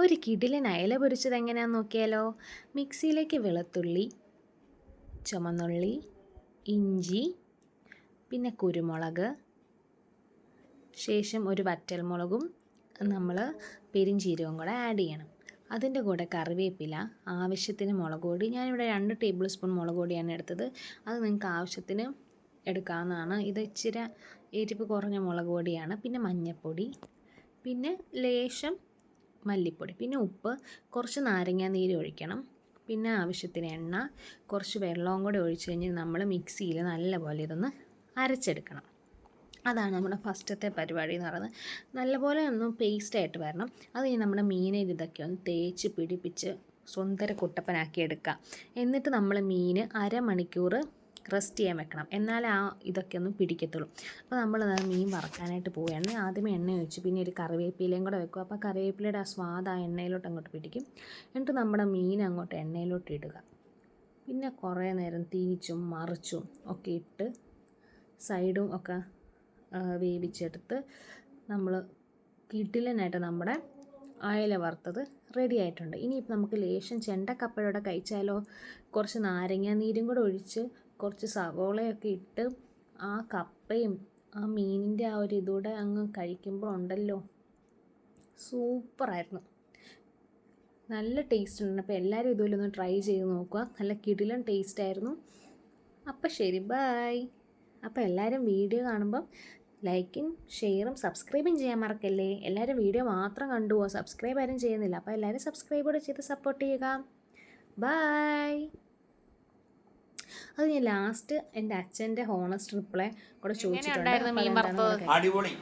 ഒരു കിടിലൻ അയല പൊരിച്ചത് എങ്ങനെയാണെന്ന് നോക്കിയാലോ. മിക്സിയിലേക്ക് വെളുത്തുള്ളി, ചുമന്നുള്ളി, ഇഞ്ചി, പിന്നെ കുരുമുളക്, ശേഷം ഒരു വറ്റൽമുളകും നമ്മൾ പെരിഞ്ചീരകവും കൂടെ ആഡ് ചെയ്യണം. അതിൻ്റെ കൂടെ കറിവേപ്പില, ആവശ്യത്തിന് മുളക് പൊടി. ഞാനിവിടെ 2 ടേബിൾ സ്പൂൺ മുളക് പൊടിയാണ് എടുത്തത്. അത് നിങ്ങൾക്ക് ആവശ്യത്തിന് എടുക്കാവുന്നതാണ്. ഇത് ഇച്ചിരി എരിവ് കുറഞ്ഞ മുളക് പൊടിയാണ്. പിന്നെ മഞ്ഞൾപ്പൊടി, പിന്നെ ലേശം മല്ലിപ്പൊടി, പിന്നെ ഉപ്പ്, കുറച്ച് നാരങ്ങ നീര് ഒഴിക്കണം. പിന്നെ ആവശ്യത്തിന് എണ്ണ, കുറച്ച് വെള്ളവും കൂടെ ഒഴിച്ച് കഴിഞ്ഞ് നമ്മൾ മിക്സിയിൽ നല്ലപോലെ ഇതൊന്ന് അരച്ചെടുക്കണം. അതാണ് നമ്മുടെ ഫസ്റ്റത്തെ പരിപാടി എന്ന് പറയുന്നത്. നല്ലപോലെ ഒന്ന് പേസ്റ്റായിട്ട് വരണം. അത് കഴിഞ്ഞ് നമ്മുടെ മീനിൽ ഇതൊക്കെ ഒന്ന് തേച്ച് പിടിപ്പിച്ച് സുന്ദര കുട്ടപ്പനാക്കി എടുക്കുക. എന്നിട്ട് നമ്മൾ മീൻ അരമണിക്കൂർ റെസ്റ്റ് ചെയ്യാൻ വെക്കണം. എന്നാലേ ആ ഇതൊക്കെ ഒന്ന് പിടിക്കത്തുള്ളൂ. അപ്പോൾ നമ്മൾ മീൻ വറക്കാനായിട്ട് പോവുകയാണ്. ആദ്യമേ എണ്ണ ഒഴിച്ച് പിന്നെ ഒരു കറിവേപ്പിലയും കൂടെ വെക്കും. അപ്പോൾ കറിവേപ്പിലയുടെ ആ സ്വാദ് ആ എണ്ണയിലോട്ട് അങ്ങോട്ട് പിടിക്കും. എന്നിട്ട് നമ്മുടെ മീൻ അങ്ങോട്ട് എണ്ണയിലോട്ട് ഇടുക. പിന്നെ കുറേ നേരം തിരിച്ചും മറിച്ചും ഒക്കെ ഇട്ട് സൈഡും ഒക്കെ വേവിച്ചെടുത്ത് നമ്മൾ കിടിലനായിട്ട് നമ്മുടെ അയല വറുത്തത് റെഡി ആയിട്ടുണ്ട്. ഇനിയിപ്പോൾ നമുക്ക് ലേശം ചെണ്ടക്കപ്പയോടെ കഴിച്ചാലോ. കുറച്ച് നാരങ്ങ നീരും കൂടെ ഒഴിച്ച് കുറച്ച് സവോളയൊക്കെ ഇട്ട് ആ കപ്പയും ആ മീനിൻ്റെ ആ ഒരു ഇതൂടെ അങ്ങ് കഴിക്കുമ്പോൾ ഉണ്ടല്ലോ, സൂപ്പറായിരുന്നു. നല്ല ടേസ്റ്റ് ഉണ്ട്. അപ്പോൾ എല്ലാവരും ഇതുപോലെ ഒന്ന് ട്രൈ ചെയ്ത് നോക്കുക. നല്ല കിടിലൻ ടേസ്റ്റ് ആയിരുന്നു. അപ്പോൾ ശരി, ബൈ. അപ്പോൾ എല്ലാവരും വീഡിയോ കാണുമ്പം ലൈക്കും ഷെയറും സബ്സ്ക്രൈബും ചെയ്യാൻ മറക്കല്ലേ. എല്ലാവരും വീഡിയോ മാത്രം കണ്ടുപോകുക, സബ്സ്ക്രൈബ് ആരും ചെയ്യുന്നില്ല. അപ്പോൾ എല്ലാവരും സബ്സ്ക്രൈബ് കൂടെ ചെയ്ത് സപ്പോർട്ട് ചെയ്യുക. ബൈ. അത് ഞാൻ ലാസ്റ്റ് എൻ്റെ അച്ഛൻ്റെ ഹോണസ്റ്റ് റിപ്ലൈ കൂടെ ചോദിച്ചിട്ടുണ്ട്. അടിപൊളി.